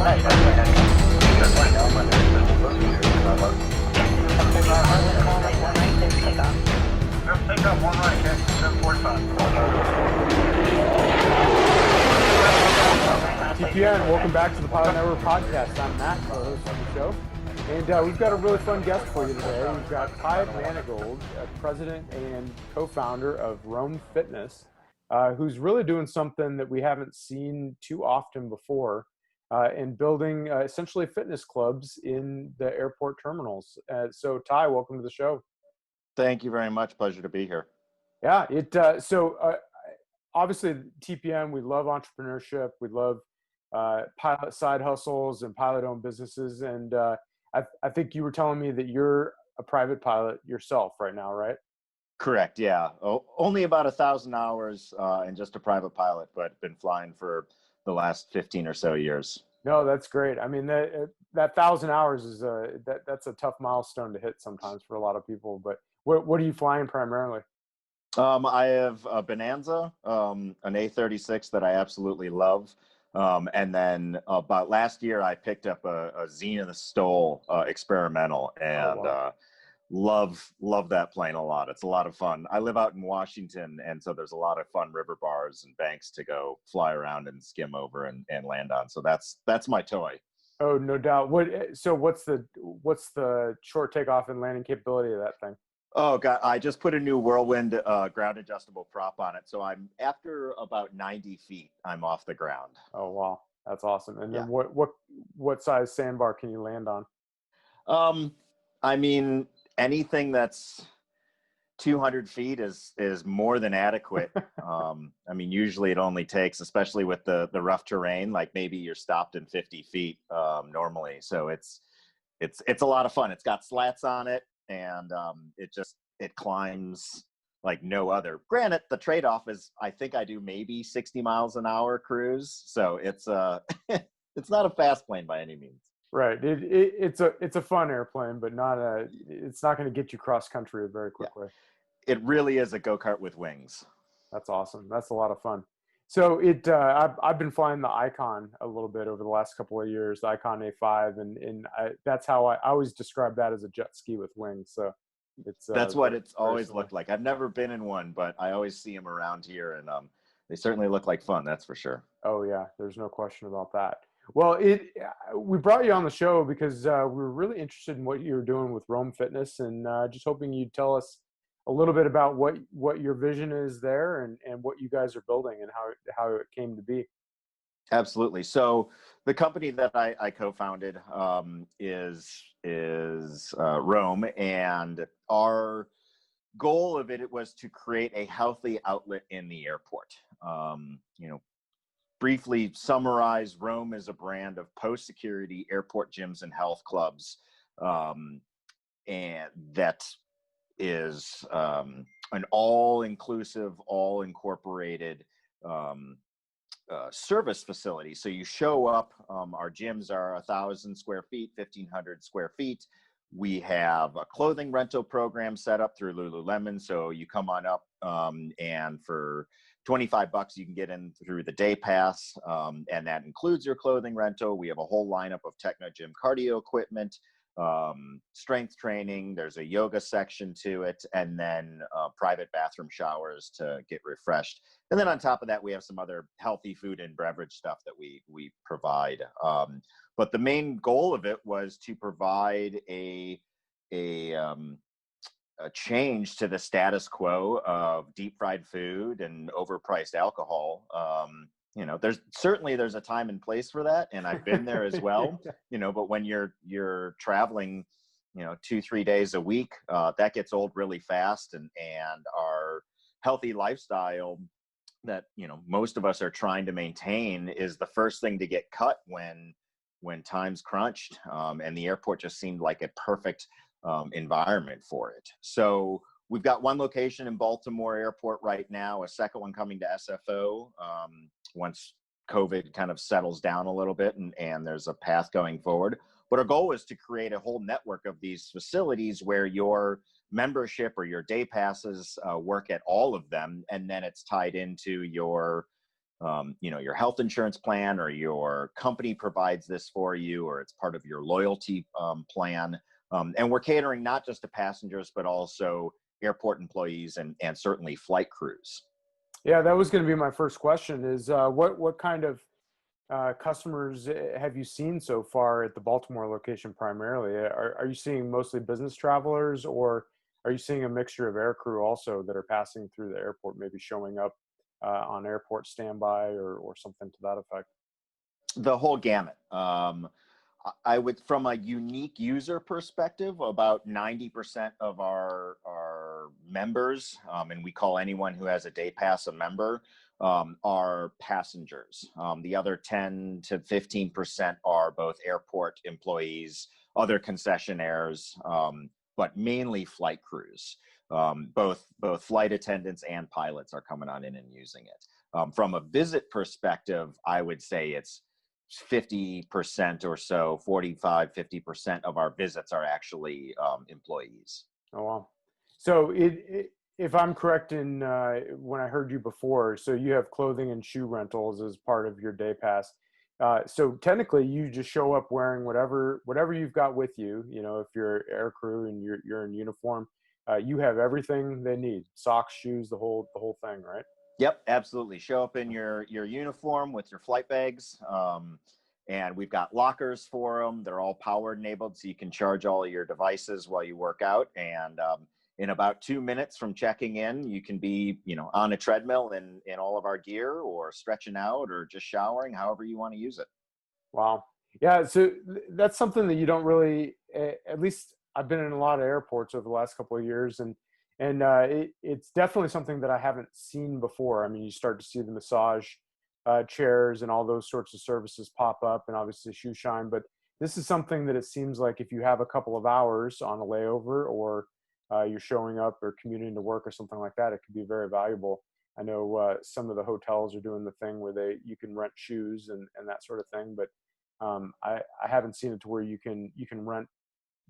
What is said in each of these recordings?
TPN, welcome back to the Pilot Network podcast. I'm Matt, co-host of the show, and we've got a really fun guest for you today. We've got Ty Manegold, president and co-founder of Roam Fitness, who's really doing something that we haven't seen too often before, in building essentially fitness clubs in the airport terminals. So Ty, welcome to the show. Thank you very much. Pleasure to be here. Yeah, obviously TPN, we love entrepreneurship. We love pilot side hustles and pilot-owned businesses. And I think you were telling me that you're a private pilot yourself right now, right? Correct. Yeah. Only about 1,000 hours and just a private pilot, but been flying for the last 15 or so years. No, that's great. I mean, that 1,000 hours is that's a tough milestone to hit sometimes for a lot of people. But what are you flying primarily? I have a Bonanza, an A36 that I absolutely love. And then about last year, I picked up a Zenith Stoll experimental, and love that plane a lot. It's a lot of fun. I live out in Washington, and so there's a lot of fun river bars and banks to go fly around and skim over and land on. So that's my toy. Oh, no doubt. What's the short takeoff and landing capability of that thing? Oh God, I just put a new Whirlwind ground adjustable prop on it. So I'm after about 90 feet, I'm off the ground. Oh, wow. That's awesome. And then what size sandbar can you land on? I mean, anything that's 200 feet is more than adequate. I mean, usually it only takes, especially with the rough terrain, like maybe you're stopped in 50 feet normally. So it's a lot of fun. It's got slats on it. And it climbs like no other. Granted, the trade-off is I think I do maybe 60 miles an hour cruise, so it's it's not a fast plane by any means. Right. It's a fun airplane, but it's not going to get you cross country very quickly. Yeah. It really is a go-kart with wings. That's awesome. That's a lot of fun. So I've been flying the Icon a little bit over the last couple of years, the Icon A5, and that's how I always describe that as a jet ski with wings. So that's what it's always looked like. I've never been in one, but I always see them around here, and they certainly look like fun. That's for sure. Oh yeah, there's no question about that. Well, we brought you on the show because we were really interested in what you were doing with Roam Fitness, and just hoping you'd tell us a little bit about what your vision is there and what you guys are building and how it came to be. Absolutely. So the company that I co-founded is Roam, and our goal of it was to create a healthy outlet in the airport. Briefly summarize, Roam is a brand of post-security airport gyms and health clubs, and that is an all-inclusive, all-incorporated service facility. So you show up, our gyms are 1,000 square feet, 1,500 square feet. We have a clothing rental program set up through Lululemon. So you come on up and for $25, you can get in through the day pass, and that includes your clothing rental. We have a whole lineup of techno gym cardio equipment, strength training. There's a yoga section to it, and then private bathroom showers to get refreshed. And then on top of that, we have some other healthy food and beverage stuff that we provide. But the main goal of it was to provide a change to the status quo of deep fried food and overpriced alcohol. There's a time and place for that, and I've been there as well. But when you're traveling, 2-3 days a week, that gets old really fast, and our healthy lifestyle that most of us are trying to maintain is the first thing to get cut when time's crunched, and the airport just seemed like a perfect environment for it. So we've got one location in Baltimore Airport right now, a second one coming to SFO once COVID kind of settles down a little bit and there's a path going forward. But our goal is to create a whole network of these facilities where your membership or your day passes work at all of them, and then it's tied into your your health insurance plan, or your company provides this for you, or it's part of your loyalty plan. And we're catering not just to passengers, but also airport employees and certainly flight crews. Yeah, that was going to be my first question is what kind of customers have you seen so far at the Baltimore location primarily? Are you seeing mostly business travelers, or are you seeing a mixture of aircrew also that are passing through the airport, maybe showing up on airport standby or something to that effect? The whole gamut. I would, from a unique user perspective, about 90% of our members, and we call anyone who has a day pass a member, are passengers. The other 10 to 15% are both airport employees, other concessionaires, but mainly flight crews. Both flight attendants and pilots are coming on in and using it. From a visit perspective, I would say it's 50% or so, 50% of our visits are actually employees. Oh, wow. So if I'm correct in when I heard you before, so you have clothing and shoe rentals as part of your day pass. So technically you just show up wearing whatever you've got with you. If you're air crew and you're in uniform, you have everything they need: socks, shoes, the whole thing, right? Yep, absolutely. Show up in your uniform with your flight bags. And we've got lockers for them. They're all power enabled, so you can charge all of your devices while you work out. And in about 2 minutes from checking in, you can be, on a treadmill in all of our gear, or stretching out, or just showering, however you want to use it. Wow. Yeah. So that's something that you don't really, at least I've been in a lot of airports over the last couple of years, and it's definitely something that I haven't seen before. I mean, you start to see the massage chairs and all those sorts of services pop up, and obviously shoe shine. But this is something that it seems like if you have a couple of hours on a layover, or you're showing up or commuting to work or something like that, it could be very valuable. I know some of the hotels are doing the thing where you can rent shoes and that sort of thing, but I haven't seen it to where you can rent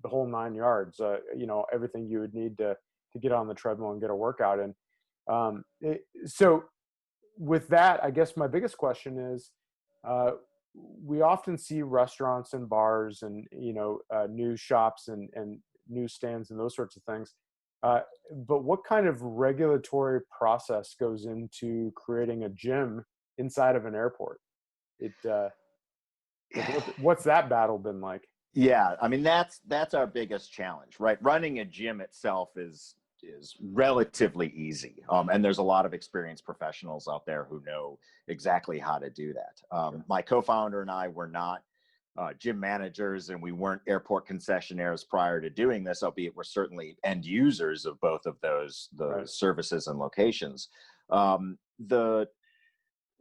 the whole 9 yards. Everything you would need to get on the treadmill and get a workout in. So with that, I guess my biggest question is, we often see restaurants and bars and news shops and newsstands and those sorts of things. But what kind of regulatory process goes into creating a gym inside of an airport? What's that battle been like? Yeah, I mean, that's our biggest challenge, right? Running a gym itself is relatively easy, and there's a lot of experienced professionals out there who know exactly how to do that. My co-founder and I were not gym managers, and we weren't airport concessionaires prior to doing this, albeit we're certainly end users of both of those Right. services and locations.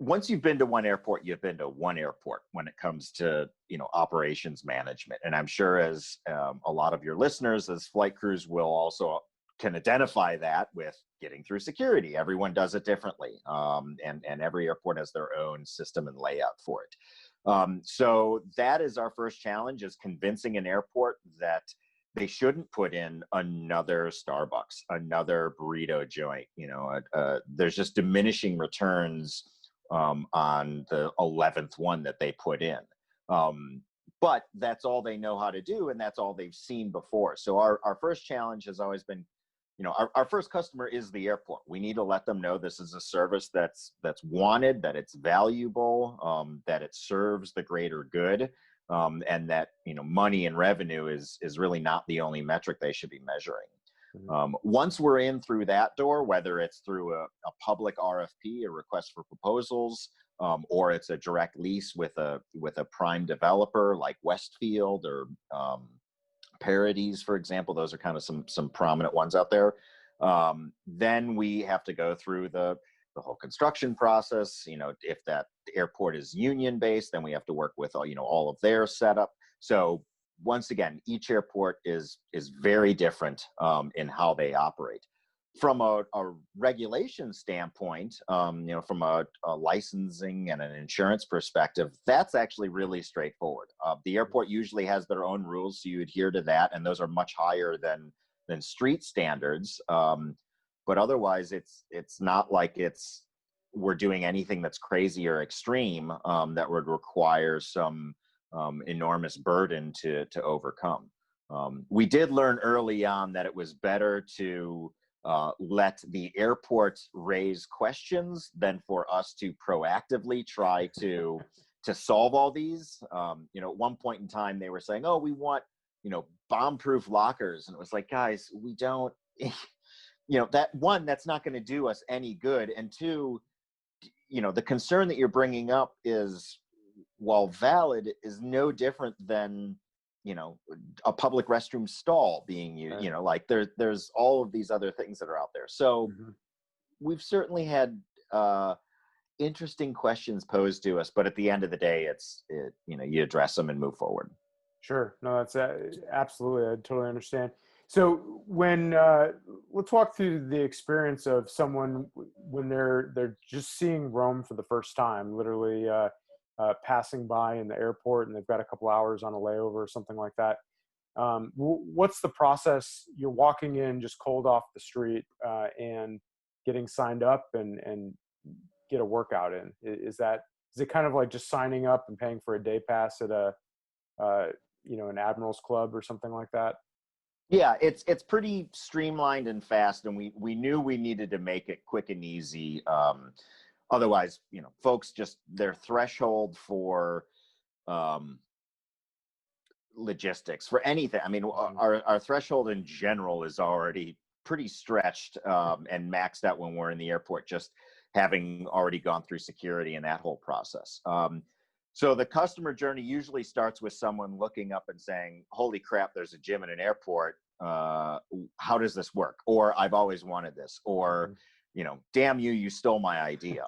Once you've been to one airport, you've been to one airport when it comes to operations management. And I'm sure, as a lot of your listeners as flight crews will also can identify that with getting through security. Everyone does it differently, and every airport has their own system and layout for it. So that is our first challenge, is convincing an airport that they shouldn't put in another Starbucks, another burrito joint. There's just diminishing returns on the 11th one that they put in. But that's all they know how to do, and that's all they've seen before. So our first challenge has always been, our first customer is the airport. We need to let them know this is a service that's wanted, that it's valuable, that it serves the greater good, and that money and revenue is really not the only metric they should be measuring. Once we're in through that door, whether it's through a public RFP, a request for proposals, or it's a direct lease with a prime developer like Westfield or Parodies, for example, those are kind of some prominent ones out there. Then we have to go through the whole construction process. If that airport is union based, then we have to work with all of their setup. So once again, each airport is very different in how they operate. From a regulation standpoint, from a licensing and an insurance perspective, that's actually really straightforward. The airport usually has their own rules, so you adhere to that, and those are much higher than street standards. But otherwise, it's not like it's we're doing anything that's crazy or extreme that would require some enormous burden to overcome. We did learn early on that it was better to let the airport raise questions than for us to proactively try to solve all these. At one point in time, they were saying, "Oh, we want, bomb-proof lockers," and it was like, guys, we don't. That's not going to do us any good, and two, the concern that you're bringing up is, while valid, is no different than a public restroom stall being used. Right. Like there's all of these other things that are out there. So we've certainly had interesting questions posed to us, but at the end of the day, you address them and move forward. Sure. No, that's absolutely. I totally understand. So when let's walk through the experience of someone when they're just seeing Rome for the first time, literally passing by in the airport, and they've got a couple hours on a layover or something like that. What's the process? You're walking in just cold off the street and getting signed up and get a workout in. Is it kind of like just signing up and paying for a day pass at an Admiral's Club or something like that? Yeah, it's pretty streamlined and fast, and we knew we needed to make it quick and easy. Otherwise, folks, just their threshold for logistics for anything. I mean, our threshold in general is already pretty stretched and maxed out when we're in the airport, just having already gone through security and that whole process. So the customer journey usually starts with someone looking up and saying, "Holy crap, there's a gym in an airport. How does this work?" Or, "I've always wanted this." Or, "Damn you, you stole my idea."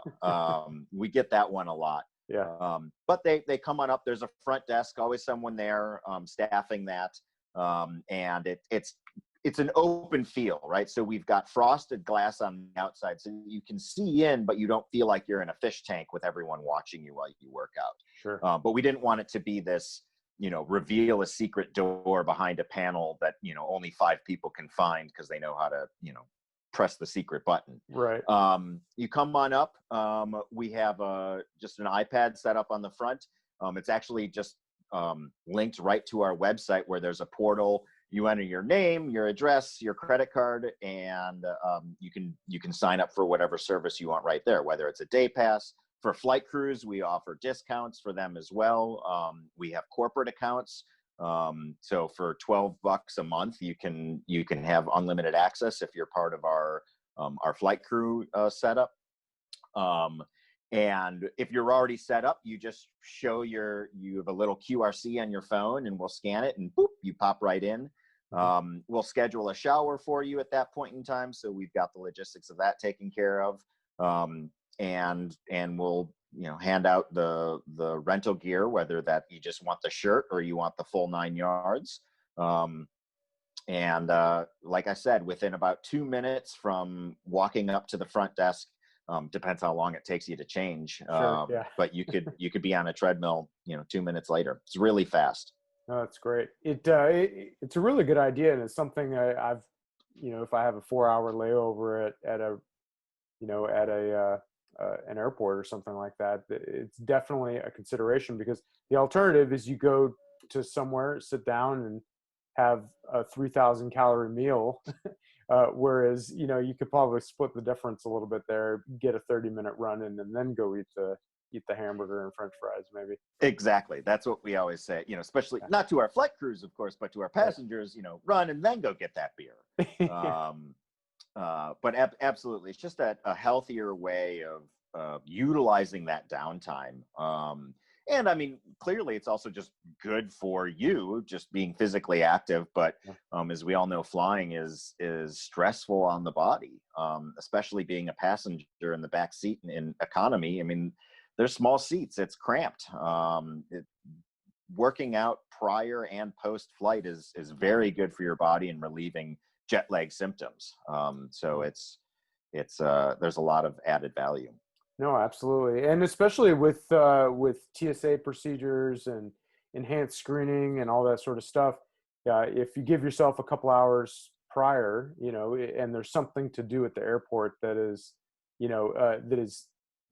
We get that one a lot. Yeah. But they come on up. There's a front desk, always someone there staffing that. And it's an open feel, right? So we've got frosted glass on the outside, so you can see in, but you don't feel like you're in a fish tank with everyone watching you while you work out. Sure. But we didn't want it to be this, reveal a secret door behind a panel that, only 5 people can find because they know how to, press the secret button. Right. You come on up. We have just an iPad set up on the front. It's actually just linked right to our website, where there's a portal. You enter your name, your address, your credit card, and you can sign up for whatever service you want right there, whether it's a day pass. For flight crews, we offer discounts for them as well. We have corporate accounts. So for $12 a month, you can have unlimited access if you're part of our flight crew setup. And if you're already set up, you just show you have a little QRC on your phone, and we'll scan it, and boop, you pop right in. We'll schedule a shower for you at that point in time, so we've got the logistics of that taken care of. And we'll hand out the rental gear, whether that you just want the shirt or you want the full 9 yards. And like I said, within about 2 minutes from walking up to the front desk, depends how long it takes you to change. Sure, yeah. But you could be on a treadmill, 2 minutes later. It's really fast. No, that's great. It's a really good idea, and it's something I've, if I have a 4-hour layover at an airport or something like that, it's definitely a consideration, because the alternative is you go to somewhere, sit down, and have a 3,000 calorie meal, whereas you could probably split the difference a little bit there, get a 30-minute run in, and then go eat the hamburger and French fries, maybe. Exactly. That's what we always say, especially not to our flight crews, of course, but to our passengers, run and then go get that beer. But absolutely, it's just a healthier way of utilizing that downtime. And I mean, clearly it's also just good for you, just being physically active. But as we all know, flying is stressful on the body, especially being a passenger in the back seat in economy. I mean, there's small seats. It's cramped. Working out prior and post flight is very good for your body and relieving jet lag symptoms. So it's there's a lot of added value. No, absolutely. And especially with TSA procedures and enhanced screening and all that sort of stuff, if you give yourself a couple hours prior, and there's something to do at the airport that is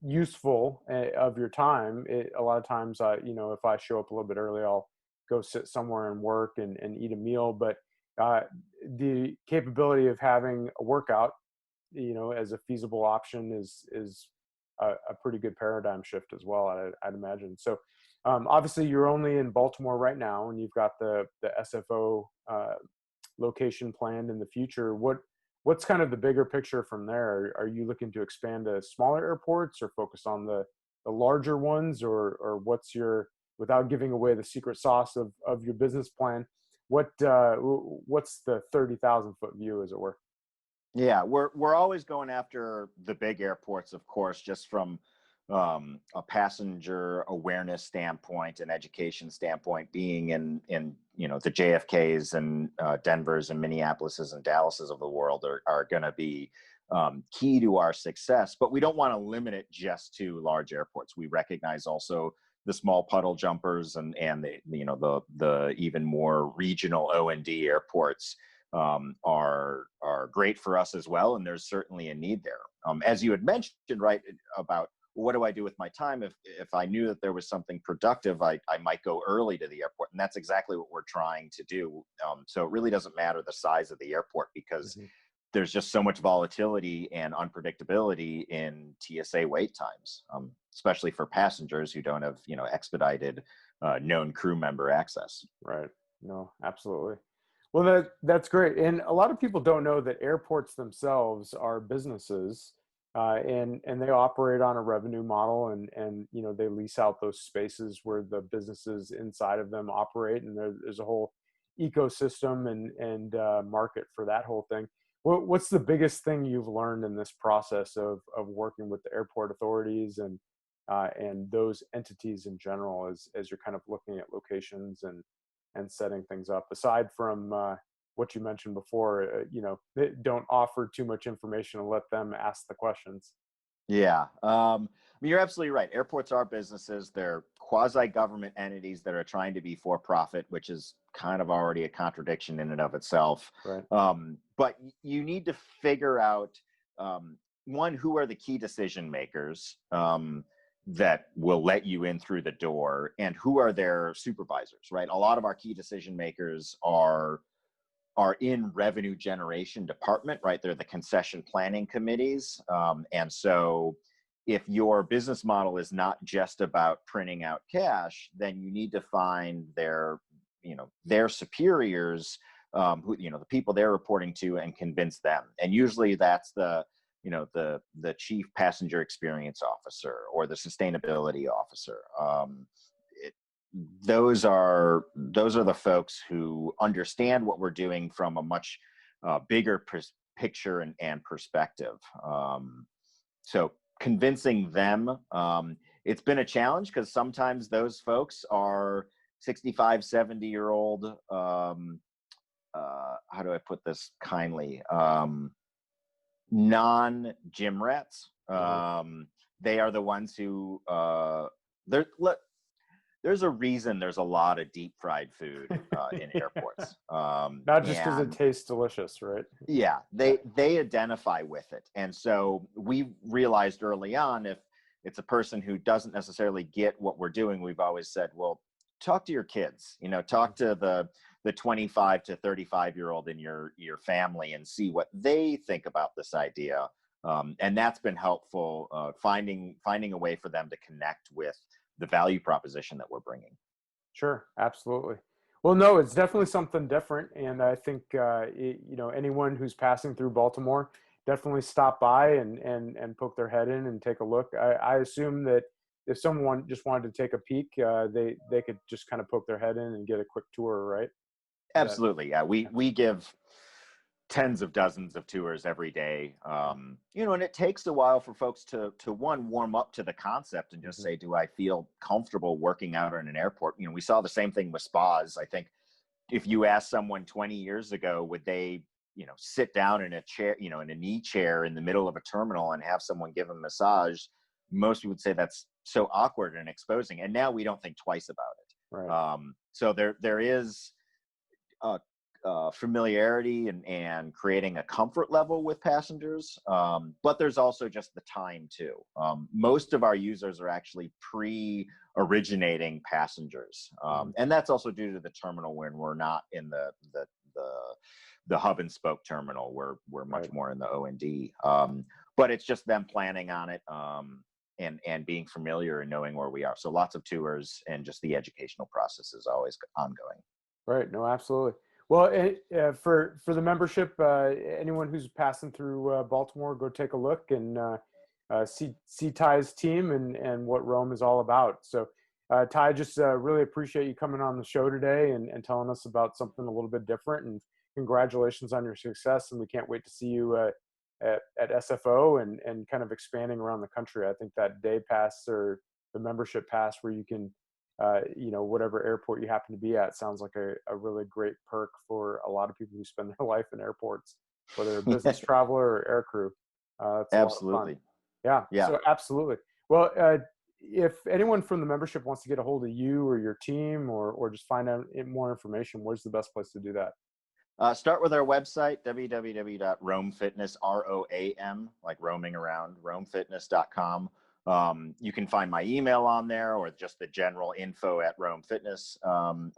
useful of your time. A lot of times, if I show up a little bit early, I'll go sit somewhere and work and eat a meal. But uh, the capability of having a workout, as a feasible option is a pretty good paradigm shift as well, I'd imagine. So obviously you're only in Baltimore right now, and you've got the SFO location planned in the future. What's kind of the bigger picture from there? Are you looking to expand to smaller airports or focus on the larger ones, or what's without giving away the secret sauce of your business plan, what's the 30,000 foot view, as it were? Yeah, we're always going after the big airports, of course, just from a passenger awareness standpoint and education standpoint. Being in the JFKs and Denvers and Minneapolises and Dallases of the world are going to be key to our success. But we don't want to limit it just to large airports. We recognize also the small puddle jumpers and the even more regional O&D airports are great for us as well, and there's certainly a need there. As you had mentioned, right, about what do I do with my time? If I knew that there was something productive, I might go early to the airport, and that's exactly what we're trying to do. So it really doesn't matter the size of the airport, because there's just so much volatility and unpredictability in TSA wait times, especially for passengers who don't have expedited known crew member access. Right. No, absolutely. Well, that's great. And a lot of people don't know that airports themselves are businesses, and they operate on a revenue model, and they lease out those spaces where the businesses inside of them operate, and there's a whole ecosystem and market for that whole thing. What's the biggest thing you've learned in this process of working with the airport authorities and those entities in general, as you're kind of looking at locations and setting things up, aside from what you mentioned before, they don't offer too much information and let them ask the questions? Yeah, you're absolutely right. Airports are businesses. They're quasi-government entities that are trying to be for profit, which is kind of already a contradiction in and of itself. Right. But you need to figure out, one, who are the key decision makers that will let you in through the door, and who are their supervisors, right? A lot of our key decision makers are in revenue generation department, right? They're the concession planning committees. And so if your business model is not just about printing out cash, then you need to find their superiors, who, the people they're reporting to, and convince them. And usually that's the chief passenger experience officer or the sustainability officer. Those are the folks who understand what we're doing from a much bigger picture and perspective. So convincing them, it's been a challenge, because sometimes those folks are 65, 70-year-old, how do I put this kindly, non-gym rats. They are the ones who there's a reason there's a lot of deep fried food in airports. Not just because it tastes delicious, right? Yeah, they identify with it. And so we realized early on, if it's a person who doesn't necessarily get what we're doing, we've always said, well, talk to your kids, talk to the 25 to 35-year-old in your family and see what they think about this idea. And that's been helpful, finding a way for them to connect with the value proposition that we're bringing. Sure, absolutely. Well, no, it's definitely something different, and I think anyone who's passing through Baltimore, definitely stop by and poke their head in and take a look. I assume that if someone just wanted to take a peek, they could just kind of poke their head in and get a quick tour, right? Absolutely, yeah. We give tens of dozens of tours every day, and it takes a while for folks to warm up to the concept and just say, do I feel comfortable working out in an airport? We saw the same thing with spas. I think if you asked someone 20 years ago, would they sit down in a chair, in a knee chair in the middle of a terminal and have someone give them a massage, most people would say that's so awkward and exposing. And now we don't think twice about it. Right. So there is familiarity and creating a comfort level with passengers. But there's also just the time too. Most of our users are actually pre-originating passengers. And that's also due to the terminal when we're not in the hub and spoke terminal. We're much more in the O&D. But it's just them planning on it and being familiar and knowing where we are. So lots of tours, and just the educational process is always ongoing. Right. No, absolutely. Well, for the membership, anyone who's passing through Baltimore, go take a look and see Ty's team and what Rome is all about. So, Ty, just really appreciate you coming on the show today and telling us about something a little bit different. And congratulations on your success. And we can't wait to see you at SFO and kind of expanding around the country. I think that day pass or the membership pass where you can, whatever airport you happen to be at, sounds like a really great perk for a lot of people who spend their life in airports, whether a business traveler or air crew. It's Absolutely. Yeah. So absolutely. Well, if anyone from the membership wants to get a hold of you or your team or just find out more information, where's the best place to do that? Start with our website, www.roamfitness, ROAM, like roaming around, roamfitness.com. You can find my email on there, or just the general info at Rome Fitness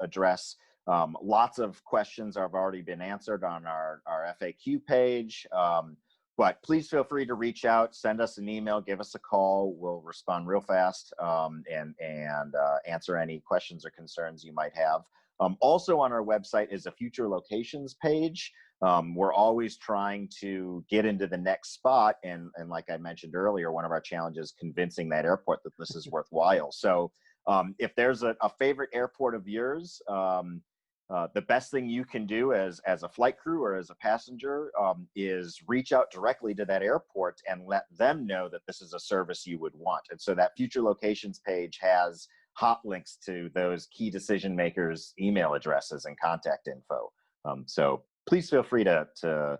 address. Lots of questions have already been answered on our FAQ page. But please feel free to reach out, send us an email, give us a call. We'll respond real fast and answer any questions or concerns you might have. Also on our website is a future locations page. We're always trying to get into the next spot. And like I mentioned earlier, one of our challenges is convincing that airport that this is worthwhile. So if there's a favorite airport of yours, the best thing you can do as a flight crew or as a passenger is reach out directly to that airport and let them know that this is a service you would want. And so that future locations page has hot links to those key decision makers' email addresses and contact info. So please feel free to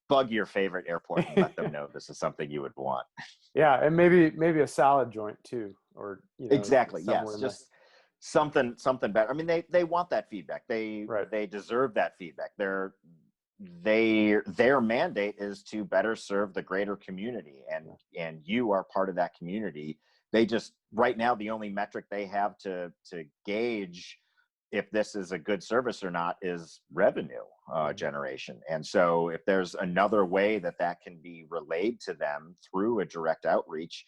bug your favorite airport and let them know this is something you would want. Yeah, and maybe a salad joint too, or exactly. Yes, just something better. I mean, they want that feedback. They deserve that feedback. Their mandate is to better serve the greater community, and you are part of that community. They just right now the only metric they have to gauge if this is a good service or not is revenue generation. And so if there's another way that can be relayed to them through a direct outreach,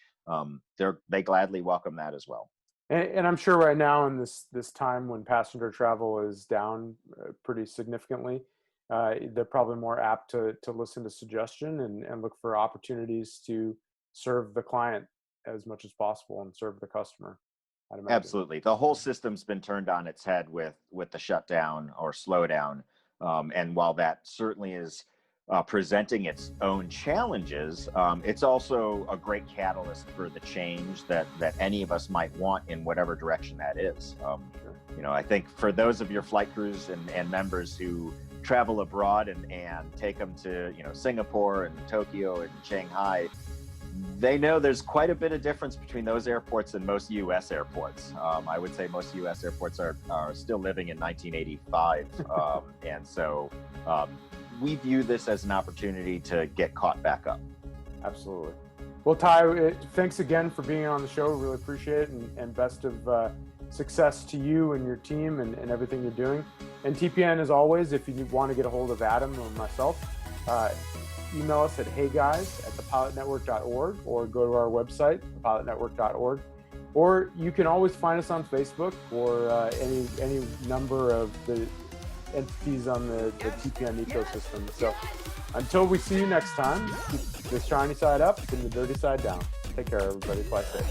they gladly welcome that as well. And I'm sure right now in this time when passenger travel is down pretty significantly, they're probably more apt to listen to suggestion and look for opportunities to serve the client as much as possible and serve the customer. Absolutely. The whole system's been turned on its head with the shutdown or slowdown. And while that certainly is presenting its own challenges, it's also a great catalyst for the change that any of us might want in whatever direction that is. I think for those of your flight crews and members who travel abroad and take them to, Singapore and Tokyo and Shanghai, they know there's quite a bit of difference between those airports and most U.S. airports. I would say most U.S. airports are still living in 1985. And so we view this as an opportunity to get caught back up. Absolutely. Well, Ty, thanks again for being on the show. Really appreciate it. And best of success to you and your team and everything you're doing. And TPN, as always, if you want to get a hold of Adam or myself, email us at heyguys@thepilotnetwork.org or go to our website, thepilotnetwork.org. Or you can always find us on Facebook or any number of the entities on the TPN ecosystem. So until we see you next time, keep the shiny side up and the dirty side down. Take care, everybody. Fly safe.